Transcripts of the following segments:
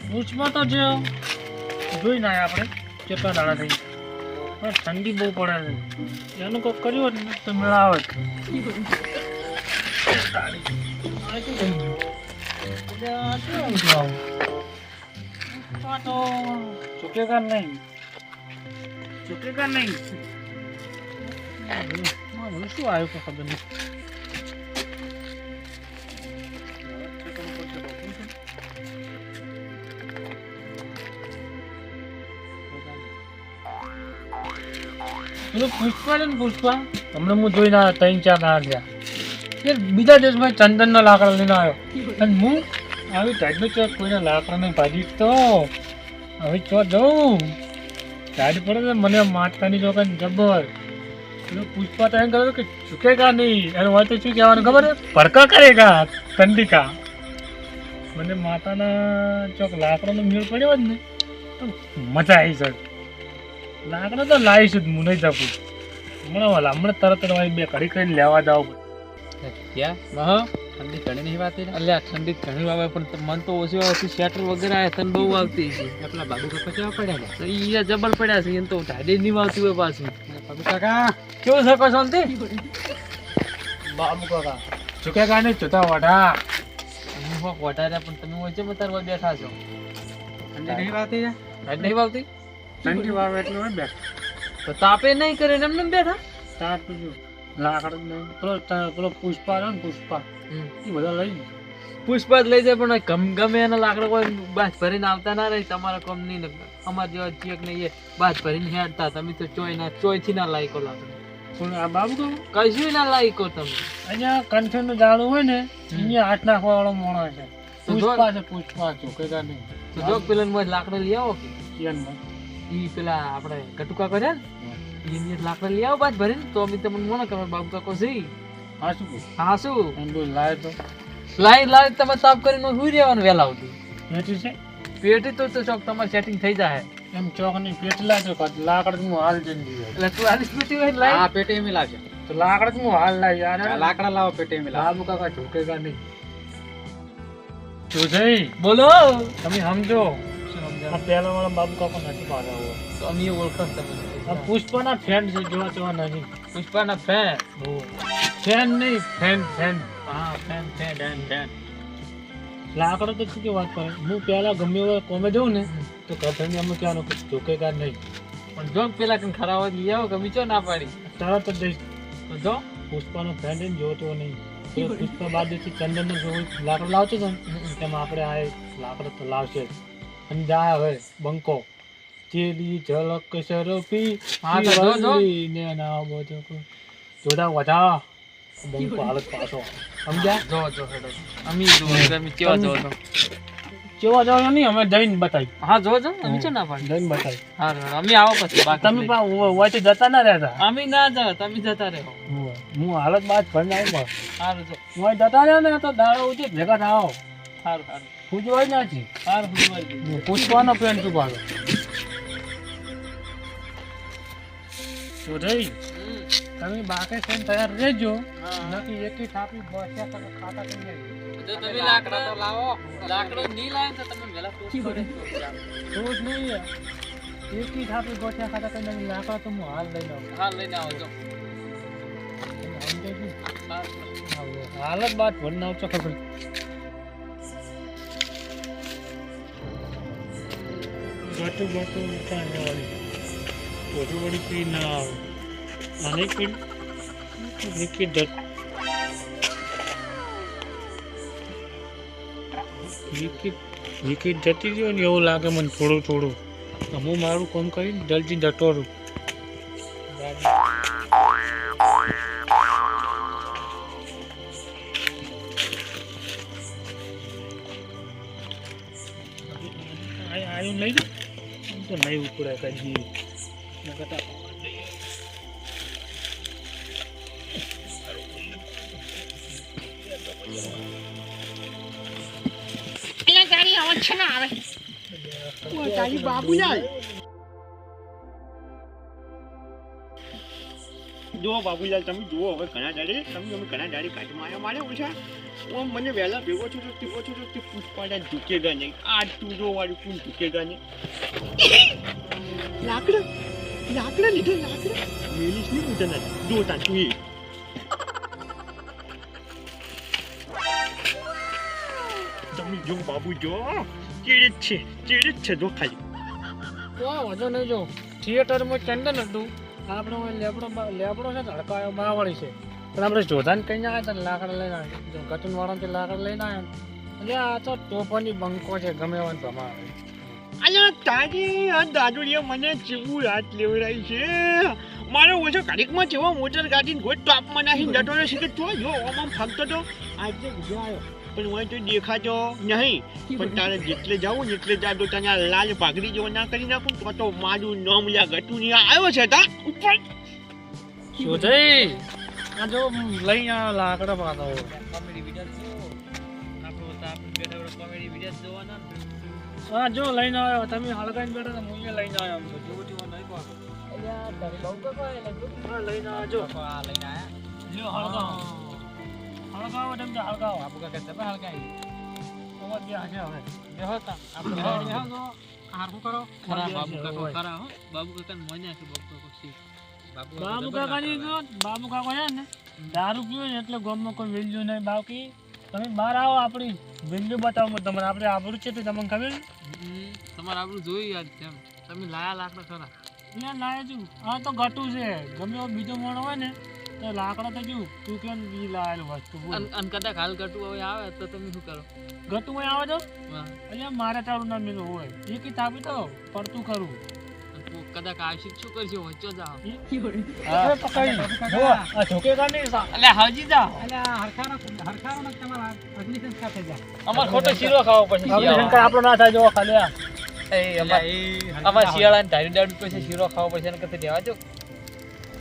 પૂછમાં તો જે જોઈ ના આપણે કેટલા દાડા થઈ પણ ઠંડી બહુ પડે છે એનું કોઈક કર્યું હોત ને તો મેળા આવે તો ચૂકેગા નહીં શું આવ્યું તો ખબર નહીં પુષ્પા છે ને પુષ્પા હમણાં હું જોઈને આવ્યો 3-4 દાડા થયા બીજા દેશમાં ચંદનના લાકડા લઈને આવ્યો અને હું આવી ટાઈપનું ચોક કોઈને લાકડાની ભાજી તો હવે ચો જવું ટાઈટ પડે ને મને માતાની ચોકન જબર પેલું પુષ્પા તો એમ કહ્યું કે ચૂકેગા નહીં એનું વાત શું કહેવાનું ખબર છે ભડકા કરેગા ઠંડીકા મને માતાના ચોક લાકડાનો મેળ પડ્યો જ ને તો મજા આવી શકે લાકડા તો લાવીશ જ હું નહીં જાઉં હમણાં તરત બે કડી કરીને લેવા જાવ ઠંડી ઘણી નહીં વાતી અલ્યા ઠંડી ઘણી વાવે પણ મન તો ઓછી આવતી સ્વેટર વગેરે આવે તને બહુ આવતી છે આપણા બાબુ કાકા કેવા પડ્યા ને અહીંયા જબર પડ્યા છે એને તો ઢાડી નહીં વાવતી હોય પાછું બાબુ કાકા કેવું શકો શાંતિ બાબુ કાકા ચૂકેગા નહીં જોતા વઢા વઢાર્યા પણ તમે વચ્ચે બતારવા બેઠા છો ઠંડી નહીં વાવતી ઠંડી નહીં વાવતી ઠંડી વાવે એટલે બેઠ તો તાપે નહીં કરે ને એમને બેઠા તાપ પીજો લાકડ નહીં પેલો પુષ્પા રહ્યો ને પુષ્પા એ બધા લઈ પુષ્પા જ લઈ જાય પણ ગમે એના લાકડા કોઈ બાજ ભરીને આવતા ના રહી તમારા કોમ નહીં અમારા જેવા ચેક નહીં એ બાજ ભરીને હેડતા તમે તો ચોયથી ના લાયકો લાકડા પણ આ બાબુ કશું ના લાયકો તમે અહીંયા કંઠન નું ઝાડું હોય ને અહીંયા હાથ નાખવા વાળો મોણો છે પુષ્પા છે પુષ્પા ચૂકેગા નહીં તો જો પેલા લાકડા લઈ આવો કે ઈ પેલા આપણે કટુકા કર્યા ને એની લાકડા લઈ આવો બાદ ભરીને તો અમે તમને મોનો કે બાબુ કાકો સહી હા શું લાય તો લાઈ તમે સાફ કરીને સુઈ રહેવાનું વહેલા સુધી પેટી છે પેટી તો ચોક તમારે સેટિંગ થઈ જાય એમ ચોક ની પેટી લાવજો લાકડ હું હાલ જઈને એટલે તું આલી પેટી હોય લાઈ હા પેટી એમ લાવજો તો લાકડ હું હાલ લાવી યાર લાકડા લાવો પેટી એમ લાવો બાબુ કાકા ઝૂકેગા નહીં તો જઈ બોલો તમે સમજો આ પહેલા વાળા બાબુ કાકા નથી પાછા હોય તો અમે ઓળખાણ તમને આ પુષ્પાના ફેન છે જોવા જોવા નથી પુષ્પાના ફેન ફેન નહીં ફેન હા ફેન લાકડો તો શું વાત કરે હું પહેલા ગમે એવા કોમે જઉં ને તો કથન અમે કહેવાનું કે ઝૂકેગા નહીં પણ જો પેલા કઈ ખરા હોય લઈ આવો ગમી ચો ના પાડી તરત જ જઈશ તો જો પુષ્પાનો ફ્રેન્ડ એને જોતો નહીં પુષ્પા બાજુથી ચંદનનો લાકડો લાવતો હતો ને તેમાં આપણે આ લાકડો તો લાવશે અને જાય હવે બંકો ચેલી ઝલક શરફી ને ના બોજો જોડા વધા બંકો હાલત પાછો સમજ્યા જો હેડો અમી જો તમે કેવા જો તો કેવા જાવ નહીં અમે જઈને બતાવી હા જો અમે છે ના પાડી જઈને બતાવી હા અમે આવો પછી તમે ઓયથી જતા ના રહેતા અમે ના જાવ તમે જતા રહો હું હાલત બાદ ભરીને આવી સારું જો હું જતા રહ્યા ને તો દાડો ઉઠી ભેગા થાવ સારું પૂજવાય નથી સારું પૂજવાય પૂછવાનો ફ્રેન્ડ શું પાડો તો રહી તમે બાકી થઈને તૈયાર રહેજો નક્કી એકી થાપી બસ્યા ખાતા કરી જાય જો તમે લાકડા તો લાવો લાકડો નહીં લાવે તો તમે વેલા ટોસ પડે તો જ નહીં એકી થાપી બસ્યા ખાતા કરી લાકડા તો હું હાલ લઈને આવું હાલત બાદ ભરીને આવશો ખબર ગટું વળી પી ના આવે આને વિકેટ જતી રહ્યો ને એવું લાગે મને થોડું હું મારું કામ કરીને જલ્દી જતો રહું આવ્યું નહીં તો નહીં ઉપડાય કદી ગાડી અવાજ છે ને આવે તારી બાબુ જાય જુઓ બાબુલાલ તમે જુઓ હવે ઘણા દાડે અમે ઘણા દાડે કાચમાં આવ્યા મારે ઓછા હું મને વહેલા ભેગો છું તો તે પુષ્પાડા ઝૂકેગા નહીં આ ટૂરો વાળું કોણ ઝૂકેગા નહીં લાકડા લીધે લાકડા મેલીશ નહીં પૂછે નથી જોતા તું એ તમે જો બાબુ જો ચેડે જ છે જો ખાલી વાંધો નહીં જો થિયેટરમાં ચંદન હતું આપણો લેબડો છે ધડકાયો માવાળી છે પણ આપણે જોધાને કઈ ના આવ્યા લાકડા લઈને આવ્યા જો ગટન વાળાથી લાકડા લઈને આવ્યા એટલે આ તો તોફાની બંકો છે ગમે એવા પ્રમાણે અલ્યા તાજી આ દાદુડિયા મને ચેવું રાત લેવડાઈ છે મારો ઓછો કાઢીકમાં જેવો મોટર ગાડીને કોઈ ટોપમાં નાખીને જતો રહ્યો છે કે તો જો આમ ફગતો તો આજે બીજો આવ્યો પણ હું તો દેખાતો નહીં પણ તારે જેટલે જાવું ને એટલે જાતો તને લાલ ભાગડી જેવો ના કરી નાખું તો મારું નામ લ્યા ગટુની આવ્યો છે તા ઉપર શોધાઈ આ જો લઈને આવ્યા લાકડા પાછો કોમેડી વિડિયો આપણો તો આપણે બેઠા કોમેડી વિડિયો જોવાના હા જો લઈને આવ્યો તમે હળગાઈને બેઠા હતા હું લઈને આવ્યો આમ જો જોવો નહીં પાછો અલ્યા તારી બહુ તો કોઈ લગભગ હા લઈને આવ્યો જો આ લઈને આયા જો હળગાવો તેમ તો હળગાવો બાબુ કાકા તમે હળગાઈ અવાજ ગયા છે હવે બેહો તા આપણે બેહો તો હારું કરો ખરા બાબુ કાકા ખરા હો બાબુ કાકા મોન્યા છે બાબુ કાકા સી બાબુ કાકાની જો બાબુ કાકો છે ને દારૂ પીવે ને એટલે ગામમાં કોઈ વેલ્યુ નહીં બાકી તમે બહાર આવો આપણી વેલ્યુ બતાવો તમને આપણે આપણું છે તે તમને ખબર તમારે આપણું જોયું યાદ છે એમ તમે લાયા લાકડા ખરા ત્યાં લાવે છું આ તો ઘટું છે ગમે એવો બીજો મોણો હોય ને તો લાકડા તો જુ તું કેમ બી લાવેલું વસ્તુ અને કદાચ હાલ કટુ હવે આવે તો તમે શું કરો ઘટું હોય આવે તો વાહ એટલે મારે તારું ના મેલું હોય એ કી થાપી તો પડતું કરું કદાચ આશિક શું કરશે વચ્ચો જાઓ આ ઝોકેગા નહીં સા એટલે હાજી જા હરખાનો તમારા અગ્નિ સંસ્કાર થઈ જાય અમાર ખોટો શીરો ખાવો પછી શંકર આપણો ના થાય જો ખાલી અમાર શિયાળા ને ધારી દાડુ પછી શીરો ખાવો પડશે ને કતે દેવા જો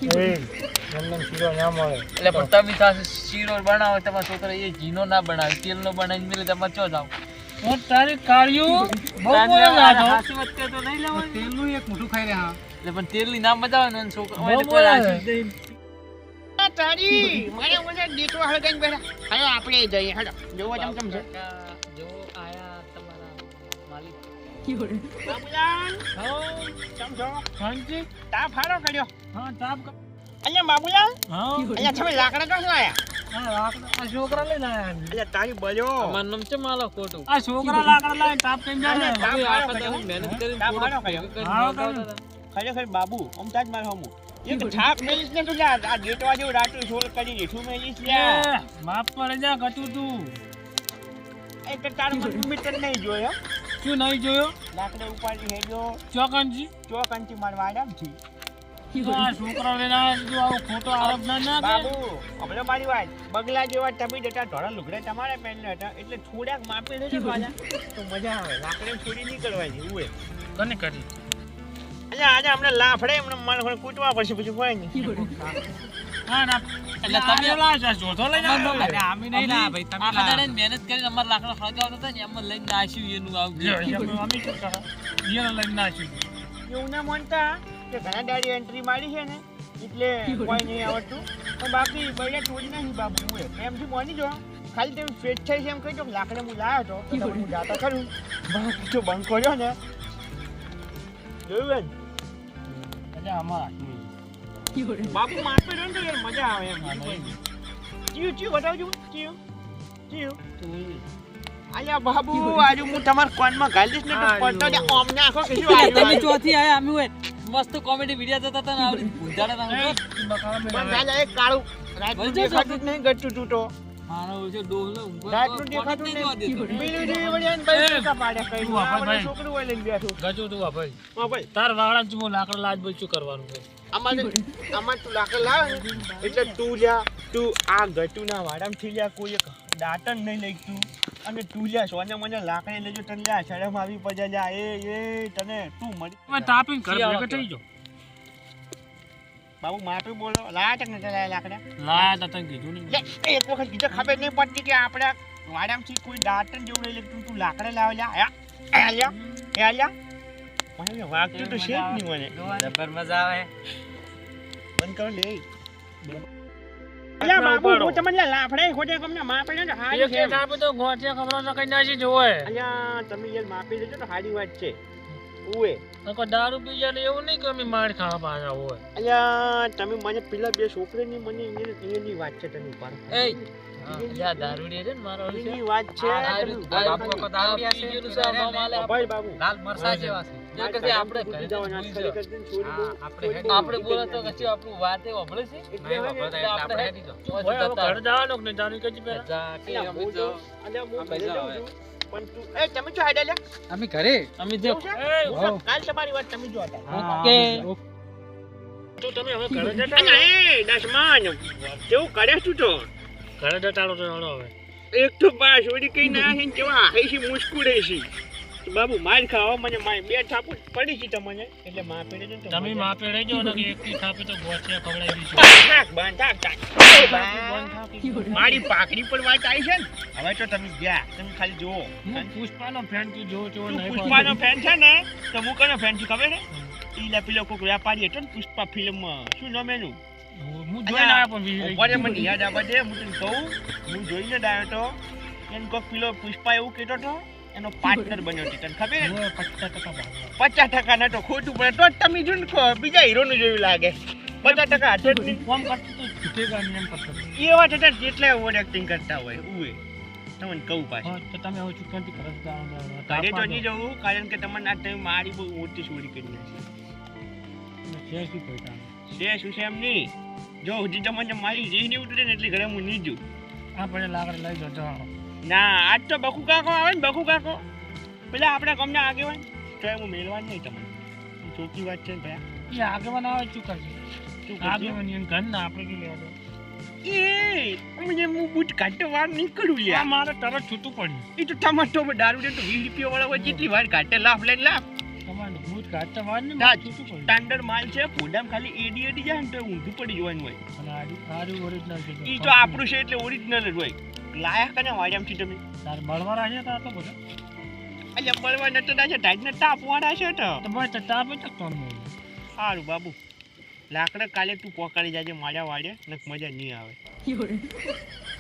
નંદન શીરો ના મળે એટલે પણ તમે પાસે શીરો બનાવો તમારા છોકરા એ ઘીનો ના બનાવે તેલનો બનાવીને મિલે તમારે ચો જાવ હું તારી કાળિયું બહુ બોલે ના તો હાસી વાત કે તો નહીં લેવાનું તેલનું એક મોટું ખાઈ રહ્યા એટલે પણ તેલની નામ મજા આવે ને છોકરા બહુ હોય તો બોલે. આશીષ દઈને આ તારી મારે ઓછા દીકરો હળગાઈને બેઠા હવે આપણે જઈએ હેડો જોવો ચમ છે જો આયા તમારા માલિક બાબુલાલ હા ચમ છો શાંતિ તાપ હારો કર્યો હા તાપ અહીંયા બાબુલાલ હા અહીંયા તમે લાકડા ક્યાં લાયા આ લાકડા આ છોકરા લઈને આયા અહીંયા તારી બળ્યો અમાર નામ છે માલો ખોટું આ છોકરા લાકડા લાવીને તાપ કઈ જાય ને તાપ હવે હારો આપણે કર્યો. મહેનત કરીને તાપ પૂરો હારો કર્યો. કરીને હારો મંગાવતા હતા. ખરેખર બાબુ અમતા જ મારો હમું એક છાપ મેલીશ ને તો લ્યા આ ડેટવા જેવું રાતું સોલ કરી દેશું મેલીશ લ્યા એ, માફ પડે જા ગટું તું એક તો તારું મને મિત્ર નહીં જોયો શું નહીં જોયો લાકડા ઉપાડી હેડ્યો ચોકનજી ચોકનથી મારવા આરામ થી આ છોકરા લઈને આયા તું આવો ખોટો આરોપ ના ના બાબુ હમણાં મારી વાત બગલા જેવા ટપી જતા ધોળા લુગડા તમારે પહેરને હતા એટલે થોડાક માપી લેજો પાછા તો મજા આવે લાકડે છોડી નીકળવા જેવું હોય કને કરી એટલે આજે હમણાં લાફડે હમણાં મને કૂટવા પડશે પછી કોઈ નહીં હા ના એટલે તમે તમે લાજા જોતો લઈને આવ્યો. અરે આમે નહીં લા ભાઈ તમે આપણે દાડે મહેનત કરીને અમાર લાકડા ખળગાવતા હતા ને એમાં લઈને આશ્યું એનું લ્યો, આવજો એમ અમે શું કરા? ઈયને લઈને નાખ્યું. એવું ના માનતા કે ઘણા દાડી એન્ટ્રી મારી છે ને એટલે કોઈ નહીં આવડતું પણ બાકી બૈરા તોડી નહીં બાબુ હું એમથી માની જો ખાલી તમે સ્વેચ્છાઈ છે એમ કહી દો કે લાકડે હું લાવ્યો હતો તો તમે હું જાતા કરું બાકી તો બંધ કર્યો ને જોયું એટલે અમારા બાપુ માપે રહ્યો ને તો યાર મજા આવે એમ ચીયું ચીયું બતાવજો ચીયું ચીયું અલ્યા બાબુ આજુ હું તમારા કોનમાં ઘાલી દઈશ ને તો પડતો ને ઓમ નાખો કે શું તમે આવ્યું ચોથી આયા અમે હોય મસ્ત કોમેડી વિડિયો જોતા હતા ને આવડી ભૂંજાડા હતા એ, બકાલા પણ મેળાવે. ગાલા એક કાળું રાતનું વળજો દેખાતું જ નહીં ગટતું તૂટો મારો છે ડોહલો ઊંઘો રાતનું તો દેખાતું કોણ જ નહીં. નહીં જોવા દેતો. પેલું જે વળી આને ભાઈ ટકા પાડે કઈ તું વાપર આ ભાઈ. છોકરું હોય લઈને બેઠું ગજુ તું આ ભાઈ હા ભાઈ તાર વાળા જ હું લાકડા લાજ બોલ શું કરવાનું છે આમાં તું લાકડ લાવે ને એટલે તું લ્યા તું આ ગટુના વાડામાંથી લ્યા કોઈ એક દાંતણ નહીં લઈ તું અને તું લ્યા સોને મને લાકડે લેજો તને લ્યા શરમ આવી પજા લ્યા એ તને તું મરી તમે તાપીને ઘર શિયાળો ભેગા થઈ જાઓ. બાબુ માપી બોલો લાયા તક નતા લાયા લાકડા લાયા તા તને કીધું નહીં. લે એક વખત કીધું ખબર નહીં પડતી કે આપણા વાડામાંથી કોઈ દાંતણ જેવું નહીં લેતું તું લાકડે લાવ લ્યા લ્યા મને વાગતું તો છે જ નહીં મને જબર મજા આવે બંધ કરો લે અલ્યા બાબુ હું તમને લાફડે ખોટે કમને માપે ને હારી એક છે એક આપે તો ગોઠિયા ખબર તો કઈ નાસી જોવે અલ્યા તમે યાર માપી લેજો તો હારી વાત છે ઉએ નકો દારૂ પી જાય એવું નહીં કે અમે માર ખાવા પાછા હોય અલ્યા તમે મને પેલા બે છોકરીની મને એની વાત છે તમે ઉપર એ યા દારૂડી છે ને મારો એની વાત છે બાપુ કો દારૂડિયા છે પીજેલું છે નો માલે ભાઈ બાબુ લાલ મરસા જેવા છે જે કદી આપણે ઘરે આપણે બોલે તો કચ્યું આપણું વાત એ ઓભળે છે આપણે હેડી દો ઓય હવે ઘર જવાનો કે નહીં દારૂ કજી પેલા જા કે અમે જો પણ તું એ તમે જો હાડે લે અમે ઘરે અમે જો કાલ તમારી વાત તમે જો હતા ઓકે તો તમે હવે ઘરે જતા એ દશમાન કેવું કરે તું તો ઘરે જતા તો હાલો હવે એક તો પાસ ઓડી કઈ ના છે કેવા હાઈસી મુસ્કુડે છે બાબુ માર ખાવા મને માર બે થાપુ પડી છે તમને એટલે માપે લેજો ને તમે માપે રહેજો ને કે એક થી થાપે તો ગોઠિયા ખવડાવી દીધું મારી પાકડી પર વાત આવી છે ને હવે તો તમે ગયા તમે ખાલી જુઓ પુષ્પાનો ફેન તું જો તું નહીં પુષ્પાનો ફેન છે ને તો હું કોનો ફેન છું ખબર છે ઈલા પેલો કોક વેપારી હતો ને પુષ્પા ફિલ્મ શું નામ એનું હું જોઈને આવ્યો પણ ઓરે મને યાદ આવે છે હું તને કહું હું જોઈને જ આવ્યો તો એમ કોક પેલો પુષ્પા એવું કહેતો હતો એનો પાર્ટનર બન્યો છે તને ખબર ને 50% નતો ખોટું પડે તો જ તમે જોઈને બીજા હીરોનું જોયું લાગે 50% હાથે જ નહીં ફોન કરતો તો છૂટેગા નિયમ કરતો એવા થતા જેટલા ઓવર એક્ટિંગ કરતા હોય ઉએ તમને કહું પાછું તો તમે હવે ચૂકવતી કરો ઘરે તો નહીં જવું કારણ કે તમને આ તમે મારી બહુ મોટી ચોરી કરી નાખી શું પૈસા છે શું છે એમ નહીં જો હજી તમને મારી રીહ નહીં ઉતરે ને એટલે ઘરે હું નહીં જઉં આપણે લાકડ લઈ જજો ના આજ તો બકુ કાકો આવે ને બકુ કાકો પેલા આપણા ગામના આગેવાન તો હું મેળવા નહીં તમને ચોખ્ખી વાત છે ને ભાઈ એ આગેવાન આવે શું કરશે શું કરશે? આગેવાન એમ ઘર ના આપણે શું લેવા દો એ મને હું બૂટ કાઢતો વાર નીકળું લ્યા મારે તરત છૂટું પડ્યું એ તો ટમાટો દારૂ દે તો 20 રૂપિયા વાળા હોય જેટલી વાર કાઢે લાફ લઈને લાફ તમારે ભૂત કાઢતા વાર ને ના, છૂટું પડ્યું સ્ટાન્ડર્ડ માલ છે ફોડામ ખાલી એડી જાય ને તો ઊંધું પડી જવાનું હોય અને આરું ઓરિજિનલ છે એ તો આપણું છે એટલે ઓરિજિનલ જ હોય લાયા કને વાડ્યામથી તમે તાર બળવાળા છે તો બધા અલ્યા બળવા નતો ના છે ટાઈટ ને તાપ વાળા છે તો ભાઈ તો તાપે તો તમને સારું બાબુ લાકડા કાલે તું પોકાડી જાજે મારા વાડે ને મજા નહીં આવે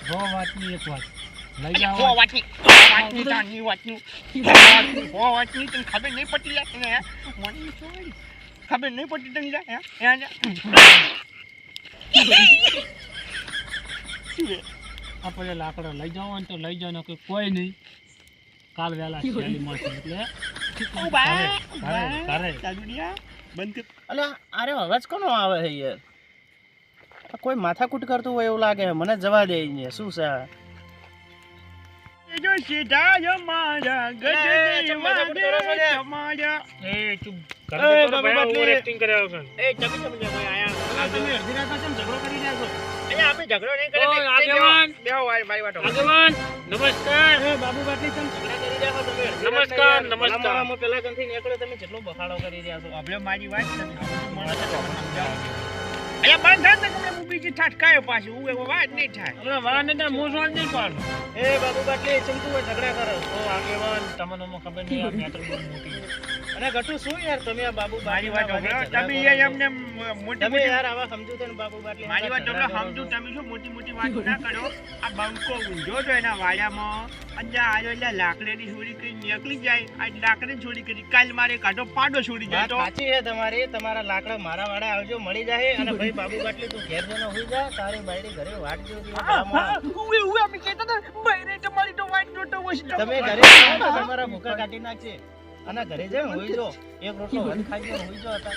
જો વાતની એક વાત લઈ અલ્યા, જાઓ વાતની તાની વાતની તને ખબર નહીં પડતી લે તને હે? મને sorry. ખબર નહીં પડતી તને લે હે? હે લે? શું છે? આપણે લાકડા લઈ જાઓ ને તો લઈ જાઓ ને કોઈ નહીં કાલ વહેલા શેલી મળશે એટલે ઉભા, ઘરે ઘરે દાદુડિયા, બંધ કર. અલ્યા અરે અવાજ કોનો આવે છે યાર આ કોઈ માથાકૂટ કરતું હોય એવું લાગે છે. મને જવા દે અહીંયા શું છે આ? એ જો સીધા જો મારા ગજની વાગે તમારા. એ ચૂપ એ, ઘરે તો બાબુ ભાઈ બાટલી. ઓવર એક્ટિંગ કરે છે એ ચમી ચમી કોઈ આયા. તમે અડધી રાતે કેમ ઝઘડો કરી રહ્યા છો? અલ્યા, આપણે ઝઘડો નહીં કરે. ઓય, આગેવાન. બેહો, મારી વાતો. આગેવાન નમસ્કાર એ બાબુ બાટલી કેમ ઝઘડા કરી રહ્યા છો તમે? અડધી રાતે નમસ્કાર, યાર. નમસ્કાર. ગામડામાં પેલા કંથી નીકળ્યો તમે જેટલો બખાડો કરી રહ્યા છો. આપણે મારી વાત છે. અલ્યા, બંધ થાય ને કમરે હું બીજી ઠાઠકાયો પાછું. હું એવો વાત નહીં થાય. આપણે વાને તો મોસવાન નહીં પાડું એ બાબુ બાટલી ચમતું હોય ઝઘડા કરો તો આગેવાન તમને ખબર નહીં આ મેટર બહુ મોટી અને ઘટું શું યાર તમે આ બાબુ મારી બાટલી વાત સાંભળો. તમે યાર એમને મોટી તમે મોટી યાર આવા સમજુ છો ને બાબુ બાટલી મારી વાત તમને સમજુ. તમે શું મોટી મોટી વાત ના કરો. આ બંકો ઊંઝો તો એના વાડામાં અંદર આવ્યો એટલે લાકડીની ચોરી કરી નીકળી જાય. આ લાકડીની ચોરી કરી કાલ મારે કાઢો પાડો છોડી જાય વાત તો સાચી છે તમારી. તમારા લાકડા મારા વાડે આવજો મળી જાય. અને ભાઈ બાબુ બાટલી તું ઘેર જઈને હોઈ જા. તારી બાયડી ઘરે વાટ જોતી હોય ગામમાં. ઉવે અમે કહેતા હતા બૈરે તમારી તો વાત જોતો હોય છે. તમે ઘરે જાઓ ને તમારા ભૂખા કાઢી નાખશે. અને ઘરે જઈને હોઈ જો. એક રોટલો વન ખાઈ ગયો હોઈ જો હતા.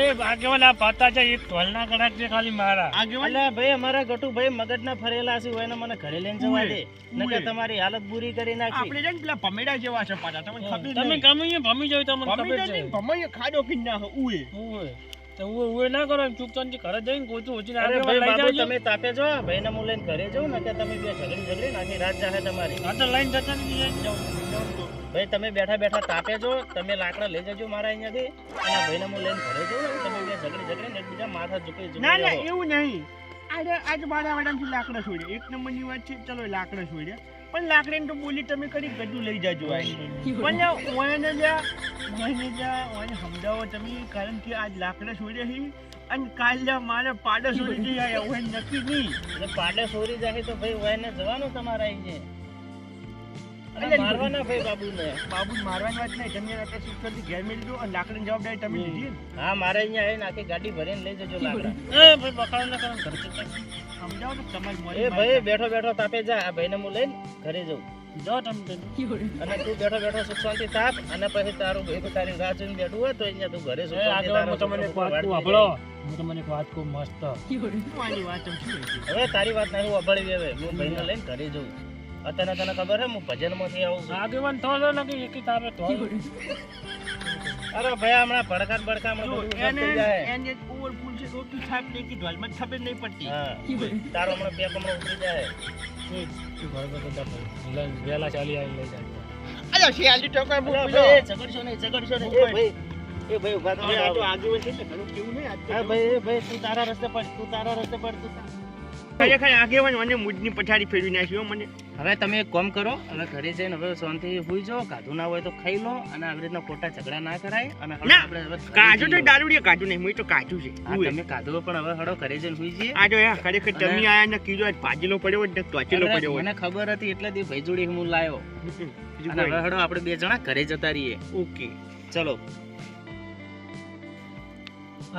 એ આગેવાન આ પાતા છે એક ઢોલના કડાક છે ખાલી મારા આગેવાન એટલે ભાઈ અમારા ગટુ ભાઈ મગજના ફરેલા છે હોય ને મને ઘરે લઈને જવા દે. નકર ઉએ. તમારી હાલત બુરી કરી નાખી. આપણે છે ને પેલા ભમેડા જેવા છે પાછા. તમને ખબર તમે નહીં. ગમે ભમી જાવ તમને ખબર ભમેડા છે નહીં, ભમાઈએ ખાડો કરી નાખો. ઉએ. ઓય તો ઓય ના કરો ચૂપચાપ ઘરે જઈને ગોતું ઓછીને અરે આગેવાન ભાઈ લઈ બાબુ જાજો તમે તાપે જો ભાઈને હું લઈને ઘરે જાઉં ને કે તમે બે ઝઘડી નાખી રાત જાહે તમારી. આ તો લઈને જતા નહીં જાઉં ભાઈ તમે બેઠા બેઠા તાપે જો. તમે લાકડા લઈ જજો મારા અહીંયાથી. અને ભાઈને હું લઈને ઘરે જાઉં ને તમે બે ઝઘડીને એકબીજા માથા ઝૂકી ના ના ઝૂકી એવું નહીં. આજ મારા વાડામાંથી લાકડા છોડ્યા. એક નંબરની વાત છે. ચલો લાકડા છોડ્યા પણ લાકડીને તો બોલી તમે કરી ગજુ લઈ જાજો. પણ ઓને સમજાવો તમે કારણ કે આજ લાકડા છોડ્યા છે અને કાલે મારે પાડો છોડી દઈ આયા હોય નક્કી નહીં. એટલે પાડે સોરી જાય તો ભાઈ વાયને જવાનું તમારે અહીં છે. અને એટલે મારવાના ભાઈ બાબુને. બાબુ મારવાની વાત નહીં, તમે અત્યારે શિક્ષણથી ઘેર મેળી દો અને લાકડીની જવાબદારી તમે લીધી ને. હા મારે અહીંયા આવીને આખી ગાડી ભરીને લઈ જજો લાકડા. એ ભાઈ બખાડો ના કરો ઘરે જતા સમજાવો તો તમારી મોડી એ ભાઈ બેઠો બેઠો તાપે જા, આ ભાઈને હું લઈને ઘરે જઉં. જાઓ તમે બેન. અને તું બેઠો બેઠો સુખ શાંતિ તાપ, અને પછી તારું ભાઈ તારી રાહ જોઈને બેઠું હોય તો અહીંયા તું ઘરે સુખ એ શાંતિ આગળ તારો હું તમને એક વાત છોકરો કહું વાળતી સાંભળો. હું તમને એક વાત કહું મસ્ત. મારી વાત તમે શું કહી? જાય. હવે તારી વાત નહીં અભળી હવે હું ભાઈને લઈને ઘરે જઉં. અત્યારે તને ખબર હે હું ભજનમાંથી આવું છું. આગેવાન થયો ને કે એકી તારે તો અરે ભાઈ હમણાં ભડકા ભડકા હમણાં જો, બધું ઉભા એને થઈ જાય. એને ઓવરફુલ છે રોટલી થાપ નહીં કે ઢોલમાં ખબર નહીં પડતી. હા તારો હમણાં પેક હમણાં ઉતરી જાય. તું ઘરે બધા વહેલા ચાલી આવીને લઈ જાય. અરે શિયાળી ટોકા અરે મૂકી દો. ભાઈ, ઝઘડશો નહીં, ઝઘડશો નહીં. એ ભાઈ ઉભા થો. હવે આ તો આગેવાન છે ને ઘણું કેવું નહીં આજ તો. હા ભાઈ, એ ભાઈ તું તારા રસ્તે પડ, તું તારા રસ્તે પડ, તું તારા. ખરેખર આગેવાન મને મૂડની પથારી ફેરવી નાખ્યો મને. હવે તમે એક કામ કરો, હવે ઘરે જઈને હવે શાંતિ હુઈ જાઓ, કાઢું ના હોય તો ખાઈ લો, અને આવી રીતના ખોટા ઝઘડા ના કરાય. અને હવે ના, આપણે હવે ઘરે કાજુ તો જઈએ. દારૂડિયા કાજુ નહીં, હું તો કાજુ છે. હા, તમે કાઢો પણ હવે હળો ઘરે જઈને હુઈ જઈએ. આ જો યાર ખરેખર તમે આયા ને કીધું આજ ભાજીલો પડ્યો હોય ને ટોચેલો અને પડ્યો હોય. મને ખબર હતી એટલે દી ભાઈ જોડે હું લાયો. બીજું અને હવે કોઈ હળો આપણે બે જણા ઘરે જતા રહીએ. ઓકે. ચલો.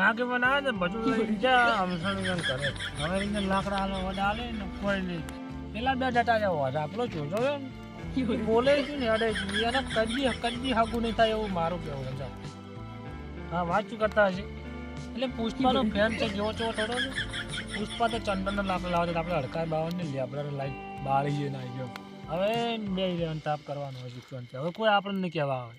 આગેવાન આવે ને બધું લઈ જા અમસણ કરે. હવે એને લાકડા હાલો વડા હાલે ને કોઈ નહીં. પેલા બે જતા જાવ આપણો જોજો ને બોલે છે ને અડે છે એને કદી હાગું નહીં થાય એવું મારું કહેવું છે. જાઓ. હા વાંચું કરતા હશે એટલે પુષ્પાનો ફેન છે જેવો તેવો થોડો ને. પુષ્પા તો ચંદનનો લાકડો લાવે તો આપણે હડકાય બાવન ને લે આપણે લાઈટ બાળી જઈને આવી ગયો. હવે બે તાપ કરવાનો હોય શિક્ષણ હવે કોઈ આપણને નહીં કહેવા આવે.